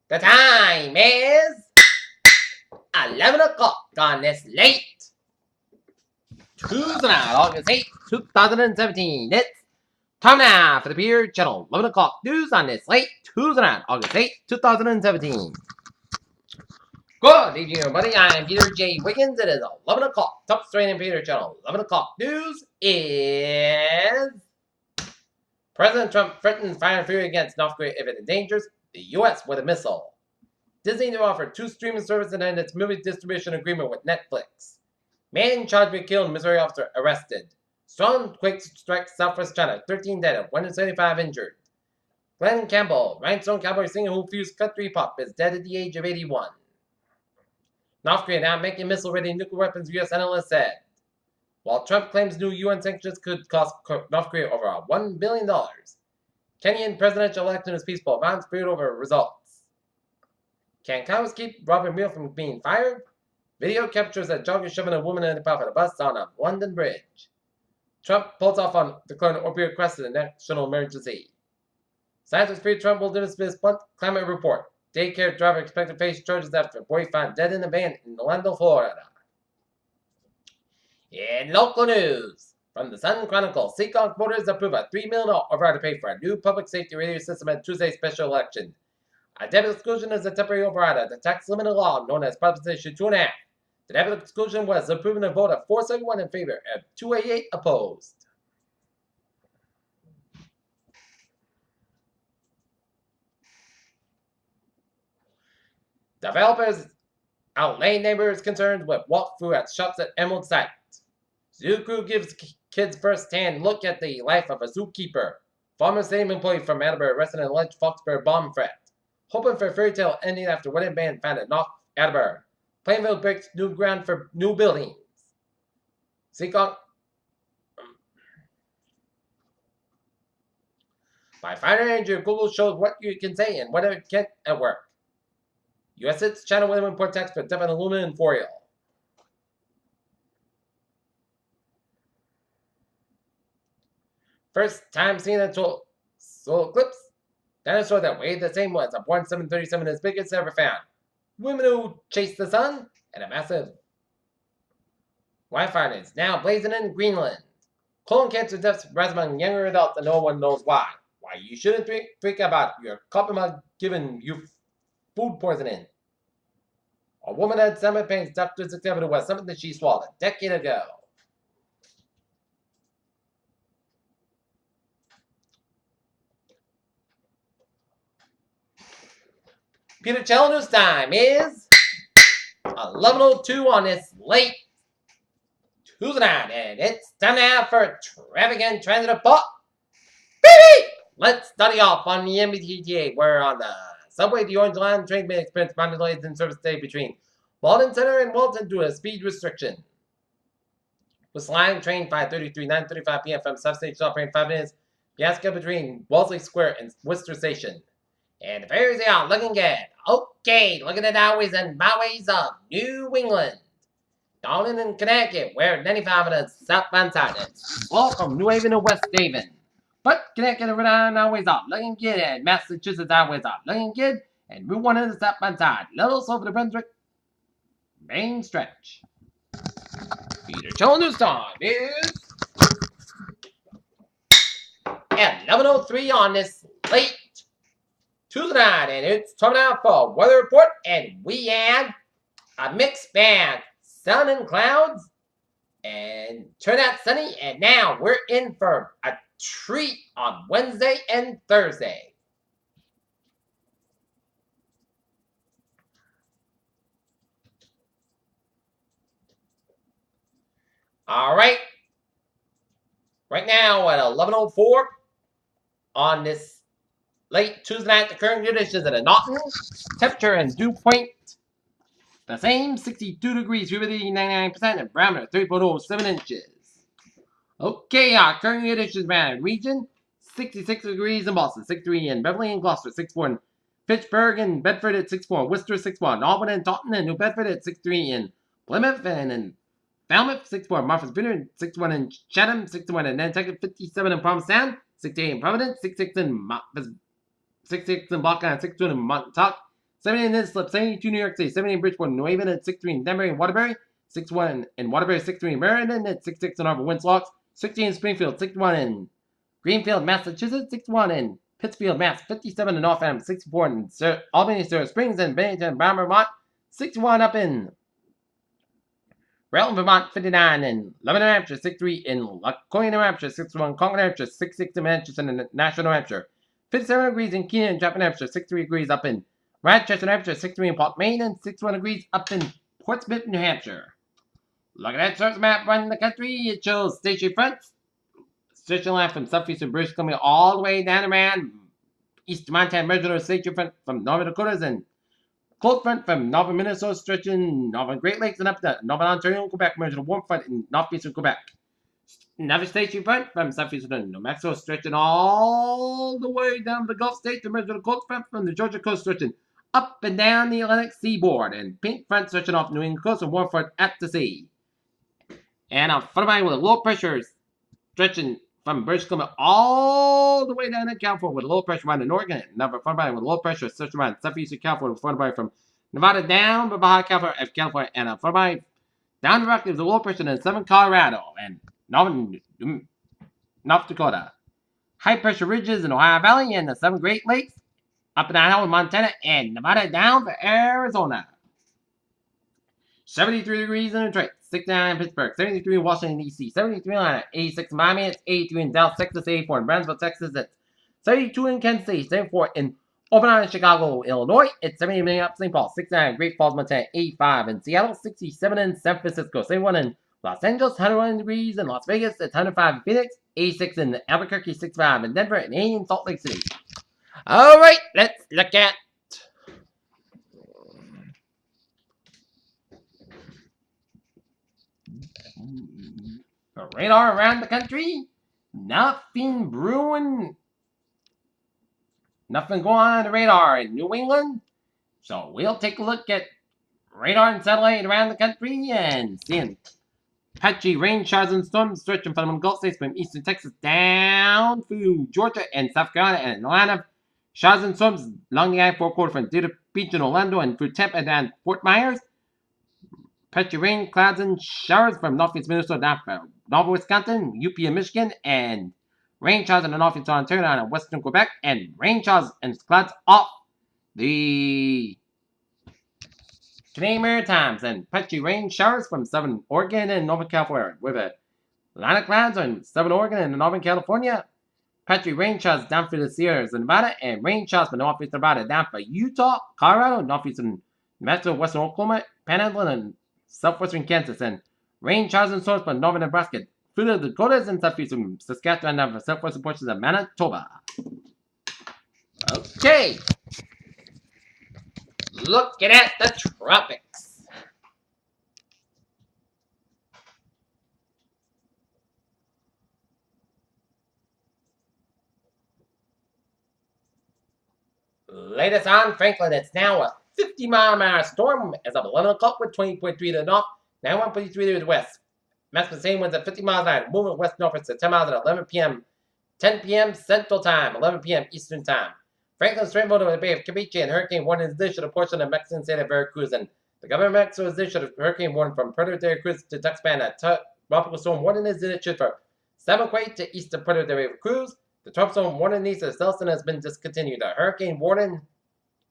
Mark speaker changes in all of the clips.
Speaker 1: The time is 11 o'clock on this late Tuesday night, August 8th, 2017. It's time now for the Peter Channel 11 o'clock news on this late Tuesday night, August 8th, 2017. Good evening, everybody. I'm Peter J. Wiggins. It is 11 o'clock. Top story in Peter Channel 11 o'clock news is President Trump threatens fire fury against North Korea if it endangers the U.S. with a missile. Disney to offer 2 streaming services and end its movie distribution agreement with Netflix. Man charged with killing Missouri officer arrested. Strong quake strikes southwest China. 13 dead, 175 injured. Glenn Campbell, rhinestone cowboy singer who fused country pop, is dead at the age of 81. North Korea now making missile-ready nuclear weapons, U.S. analysts said. While Trump claims new UN sanctions could cost North Korea over $1 billion, Kenyan presidential election is peaceful. Violence spewed over results. Can Congress keep Robert Mueller from being fired? Video captures a jogger shoving a woman in the back of a bus on a London bridge. Trump pulls off on declaring opioid crisis a national emergency. Scientists fear Trump will dismiss blunt climate report. Daycare driver expected to face charges after boy found dead in a van in Orlando, Florida. In local news, from the Sun Chronicle, Seekonk voters approve a $3 million offer to pay for a new public safety radio system at Tuesday's special election. A debit exclusion is a temporary override of the tax limit law known as Proposition 2.5. The debit exclusion was approved in a vote of 471 in favor and 288 opposed. Developers outlay neighbors' concerns with walkthrough at shops at Emerald site. Zoo crew gives kids first-hand look at the life of a zookeeper. Former same employee from Attleboro arrested in alleged Foxborough bomb threat. Hoping for a fairy tale ending after wedding band found at North Attleboro. Plainville breaks new ground for new buildings. Seekonk. By finding Andrew, Google shows what you can say and what it can't at work. U.S. hits China with import tax for dumping aluminum foil. First time seen a solar eclipse. Dinosaur that weighed the same was a born 737 as big as ever found. Women who chased the sun and a massive wildfire is now blazing in Greenland. Colon cancer deaths rise among younger adults and no one knows why. Why you shouldn't think about your coffee mug giving you food poisoning. A woman had stomach pains. Doctors discovered it was something that she swallowed a decade ago. Peter Channel News time is 11:02 on this late Tuesday night, and it's time now for traffic and transit report. Baby! Let's study off on the MBTA, where on the subway, the Orange Line train may experience minor delays in service day between Walden Center and Walton due to a speed restriction. With line train 533, 9:35 p.m. from substation operating 5 minutes, fiasco between Wellesley Square and Worcester Station. And the ferries are looking good. Okay, look at the highways and byways of New England. Down in Connecticut, where 95 on the southbound side is. All from New Haven to West Haven. But Connecticut and Rhode Island highways are looking good, and Massachusetts highways are looking good, and Route 1 on the southbound side. Little slow for the Brunswick main stretch. Peter Channel News time is at 11:03 on this late Tuesday night, and it's time now for weather report, and we have a mixed bag, sun and clouds, and turn out sunny, and now we're in for a treat on Wednesday and Thursday. All right. Right now at 11:04 on this late Tuesday night, the current conditions at a Naughton. Temperature and dew point the same, 62 degrees, humidity 99%, and barometer 3.07 inches. Okay, our current conditions around region, 66 degrees in Boston, 63 in Beverly and Gloucester, 64 in Fitchburg and Bedford at 64, Worcester 61, Albany and Taunton and New Bedford at 63 in Plymouth and in Falmouth, 64 in Martha's Vineyard, 61 in Chatham, 61 in Nantucket, 57 in Provincetown, 68 in Providence, 66 in Buckeye, 62 in Montauk, 70 in this slip, 72 New York City, 70 in Bridgeport, New Haven, and 63 in Denver and Waterbury, 61 in Waterbury, 63 in Meriden, and 66 in Arbor Winslocks, 60 in Springfield, 61 in Greenfield, Massachusetts, 61 in Pittsfield, Mass, 57 in Northampton, 64 in Albany, Sarah Springs, and Bennington, Vermont, 61 up in Railton, Vermont, 59 in Lebanon, New Hampshire, 63 in Laconia, New Hampshire, 61 in Concord, New Hampshire, 66 in Manchester, and Nashua, New Hampshire, 57 degrees in Keenan, Chapman, New Hampshire, 63 degrees up in Manchester, New Hampshire, 63 in Port, Maine, and 61 degrees up in Portsmouth, New Hampshire. Look at that surface map running the country. It shows station fronts, stretching line from southeastern British Columbia all the way down around east Montana, measured station front from northern Dakotas, and cold front from northern Minnesota, stretching northern Great Lakes and up to northern Ontario and Quebec, measured a warm front in northeastern Quebec. Another station front from southeastern New Mexico, stretching all the way down the Gulf States, to measure a cold front from the Georgia coast, stretching up and down the Atlantic seaboard, and pink front stretching off New England coast and warm front at the sea. And a front of mine with a low pressure stretching from British Columbia all the way down to California with a low pressure around in Oregon. Another front of mine with a low pressure stretching around southeastern California with a front of mine from Nevada down to Baja California, and a front of mine down the Rockies with a low pressure in southern Colorado and northern North Dakota. High pressure ridges in Ohio Valley and the southern Great Lakes, up in Idaho and Montana, and Nevada down to Arizona. 73 degrees in Detroit, 69 in Pittsburgh, 73 in Washington, D.C., 73 in Atlanta, 86 in Miami, it's 83 in Dallas, Texas, 84 in Brownsville, Texas, it's 72 in Kansas City, 74 in Open Chicago, Illinois, it's 70 in Minneapolis, St. Paul, 69 in Great Falls, Montana, 85 in Seattle, 67 in San Francisco, 71 in Los Angeles, 101 degrees in Las Vegas, it's 105 in Phoenix, 86 in Albuquerque, 65 in Denver, and 80 in Salt Lake City. Alright, let's look at the radar around the country. Nothing brewing. Nothing going on the radar in New England. So we'll take a look at radar and satellite around the country and seeing patchy rain showers and storms stretching from the Gulf States from eastern Texas down through Georgia and South Carolina and Atlanta. Showers and storms along the I-4 corridor from Daytona Beach and Orlando and through Tampa and Fort Myers. Patchy rain, clouds, and showers from northeast Minnesota down from northern Wisconsin, UP and Michigan, and rain showers in the northeast Ontario and western Quebec, and rain showers and clouds off the Canadian Maritimes, and patchy rain showers from southern Oregon and northern California, with a line of clouds on southern Oregon and northern California. Patchy rain showers down through the Sierras and Nevada, and rain showers from northeast Nevada down for Utah, Colorado, northeastern New Mexico, western Oklahoma, Panhandle, and southwestern Kansas, and rain showers and storms from northern Nebraska through the Dakotas and southeastern Saskatchewan and southwestern portions of Manitoba. Okay. Looking at the tropics. Latest on Franklin, it's now a 50-mile-an-hour storm as of 11 o'clock with 20.3 to the north, 91.3 to the west. Maximum same winds at 50 miles an hour, moving west-northwest at 10 miles at 11 p.m. 10 p.m. Central Time, 11 p.m. Eastern Time. Franklin straight over the Bay of Campeche and hurricane warning is issued a portion of the Mexican state of Veracruz, and the government of Mexico has issued a hurricane warning from Puerto Veracruz to Tuxpan. A tropical storm warning is issued for Samaquay to east of Puerto Veracruz. The tropical storm warning east of Celestin has been discontinued. The hurricane warning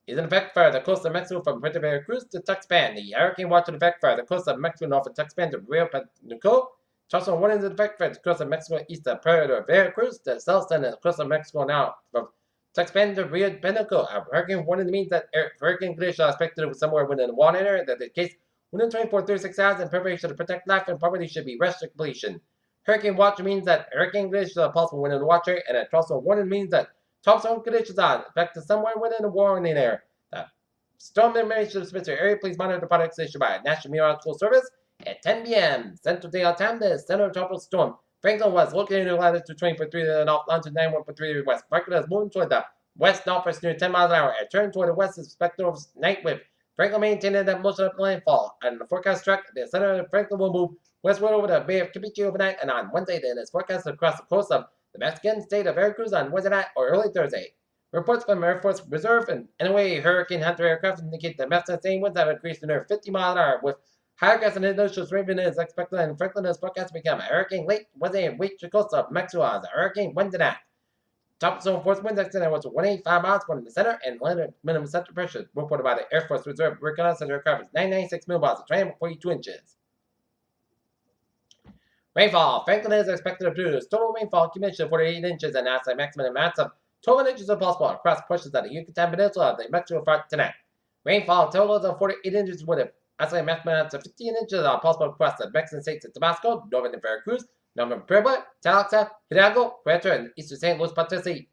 Speaker 1: is in effect for the coast of Mexico from Puerto Veracruz to Tuxpan. The hurricane watch in effect for the coast of Mexico north of Tuxpan to Rio Panico. Tropical warning is in effect for the coast of Mexico east of Puerto Veracruz to Celestin and the coast of Mexico now from Tuxpan to Rio Panico. A hurricane warning means that hurricane conditions are expected somewhere within the water area. That the case within 24-36 hours, and preparation to protect life and property should be rushed to completion. Hurricane watch means that hurricane conditions are possible within the watch area, and a tropical warning means that tropical conditions are expected somewhere within the warning area. The storm information specific area, please monitor the products issued by National Meteorological Service. At 10 p.m. Central Daylight Time, the center of tropical storm Franklin was located in the latitude 20.3 to the north, longitude 91.3 to the west. Franklin is moving toward the west-northwest near 10 miles an hour. A turn toward the west is expected overnight with Franklin maintaining that most of the landfall. And the forecast track, the center of Franklin will move westward over the Bay of Campeche overnight, and on Wednesday, then it's forecast across the coast of the Mexican state of Veracruz on Wednesday night or early Thursday. Reports from Air Force Reserve and anyway, Hurricane Hunter aircraft indicate that Master same winds have increased to near 50 miles an hour, with higher gas and initial rain is expected, and Franklin is forecast to become a hurricane late Wednesday and week to coast of Mexico as a hurricane wind tonight. Top zone force wind extent was 185 miles from the center, and landed minimum center pressure reported by the Air Force Reserve reconnaissance aircraft is 996 millibar, 42 inches. Rainfall. Franklin is expected to produce total rainfall accumulation of 48 inches and outside maximum amounts of 12 inches are possible across portions of the Yucatan Peninsula of the Mexico front tonight. Rainfall totals of 48 inches with an outside maximum amounts of 15 inches are possible across the Mexican states of Tabasco, northern Veracruz, northern Puebla, Tlaxcala, Hidalgo, Querétaro, and eastern St. Louis Potosí.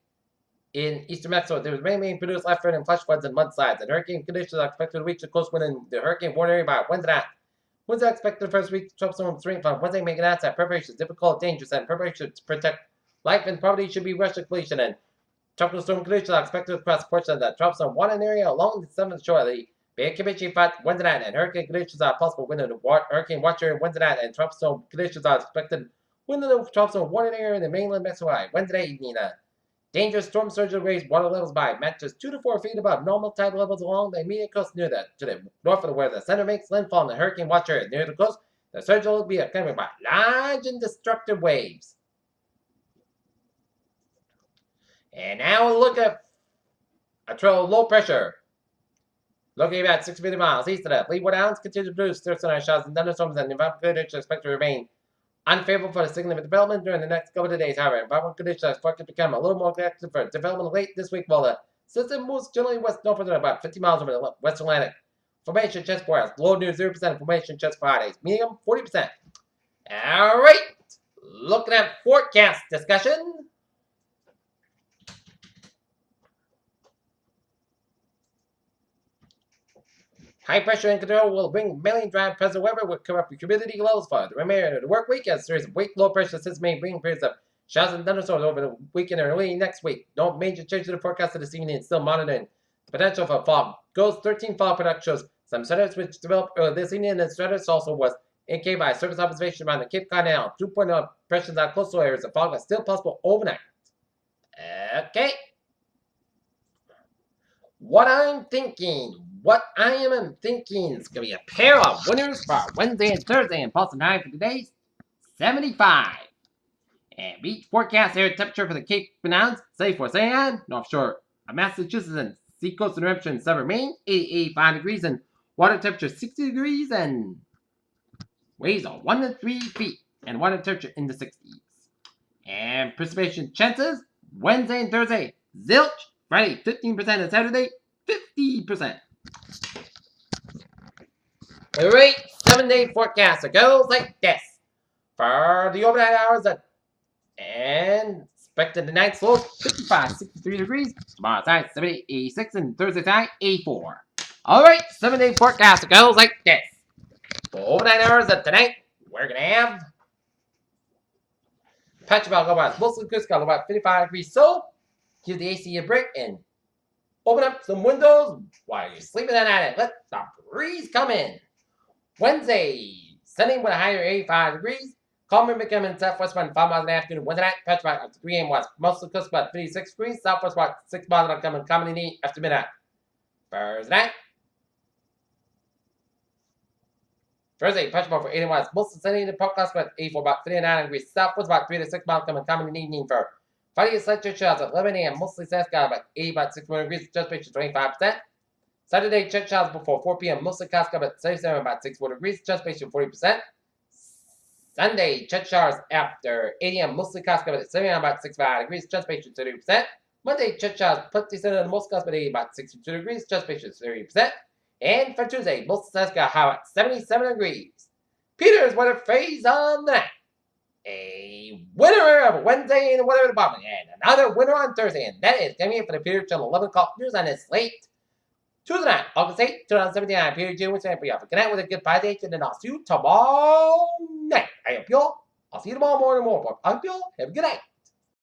Speaker 1: In eastern Mexico, there was rain being produced left and flash floods and mudslides, and hurricane conditions are expected to reach the coast within the hurricane warning area by Wednesday night. Winds are expected the first week to troublesome rainfall. Wednesday, making outside preparation difficult, dangerous, and preparation to protect life and property should be rushed to completion. And tropical storm conditions are expected across portions of the troublesome water area along the southern shore of the Bay of Campeche Wednesday night, and hurricane conditions are possible within the hurricane watch area Wednesday night, and tropical conditions are expected within the tropical water area in the mainland Mexico Wednesday evening. Dangerous storm surges raise water levels by matches 2 to 4 feet above normal tide levels along the immediate coast near to the north of where the center makes landfall in the hurricane watch area near the coast. The surge will be accompanied by large and destructive waves. And now we'll look at a trail of low pressure. Located about 650 miles east of the Leeward Islands, continues to produce thunderstorm showers and thunderstorms, and environmental conditions are expected to remain unfavorable for the significant development during the next couple of days. However, environmental conditions are expected to become a little more active for development late this week, while the system moves generally west-northward about 50 miles over the West Atlantic. Formation chest for us. Low near 0%. Formation chest for Fridays. Medium 40%. All right. Looking at forecast discussion. High pressure and control will bring mainly dry and pleasant weather with correct humidity levels for the remainder of the work week, as a series of weak low pressure systems may bring periods of showers and thunderstorms over the weekend and early next week. No major change to the forecast of this evening, and still monitoring the potential for fog. Ghost 13 fog product shows some stratus which developed earlier this evening, and stratus also was indicated by surface observation around the Cape Cod Canal. 2.0 pressures on coastal areas of fog are still possible overnight. Okay. What I am thinking is going to be a pair of winners for Wednesday and Thursday, and Boston high for today's 75. And beach forecast air temperature for the Cape Peninsula, say for San, North Shore of Massachusetts, and seacoast and New Hampshire and Southern Maine, 85 degrees, and water temperature 60 degrees, and waves are 1 to 3 feet, and water temperature in the 60s. And precipitation chances, Wednesday and Thursday, zilch. Friday, 15%, and Saturday, 50%. Alright, 7-day forecast. It goes like this. For the overnight hours, and expected tonight slow 55, 63 degrees. Tomorrow's high 70, 86, and Thursday's high 84. Alright, 7-day forecast. It goes like this. For overnight hours of tonight, we're going to have patch about about mostly good, got about 55 degrees. So give the AC a break and open up some windows while you're sleeping at night and let the breeze come in. Wednesday, sunny with a higher 85 degrees. Calmer becoming southwest wind 5 miles in the afternoon. Wednesday night, patch about up to 3 a.m. west. Mostly coast about 56 degrees. Southwest about 6 miles an hour coming in the after midnight. Thursday night, patch about for 80 west. Mostly sunny in the podcast about 84, about 39 degrees. Southwest about 3 to 6 miles coming in the evening for Friday, slight church showers at 11 a.m. Mostly sunny sky about 80, about 61 degrees. Just patch 25%. Saturday, church showers before 4 p.m. Mostly clouds about 77, about 64 degrees. Just patch 40%. Sunday, church showers after 8 a.m. Mostly clouds about 70, about 65 degrees. Just patch 30%. Monday, church showers plenty sunny and most clouds about 62 degrees. Just patch 30%. And for Tuesday, mostly sunny sky high at 77 degrees. Peter's weather phase on the night. A winner of Wednesday in the weather department, and another winner on Thursday, and that is coming in for the Peter Channel 11 o'clock news on this late Tuesday night, August 8th, 2017. I'm Peter J. Winston, for you. Good night with a good pie day, and then I'll see you tomorrow night. I'll see you tomorrow morning more. I hope y'all have a good night.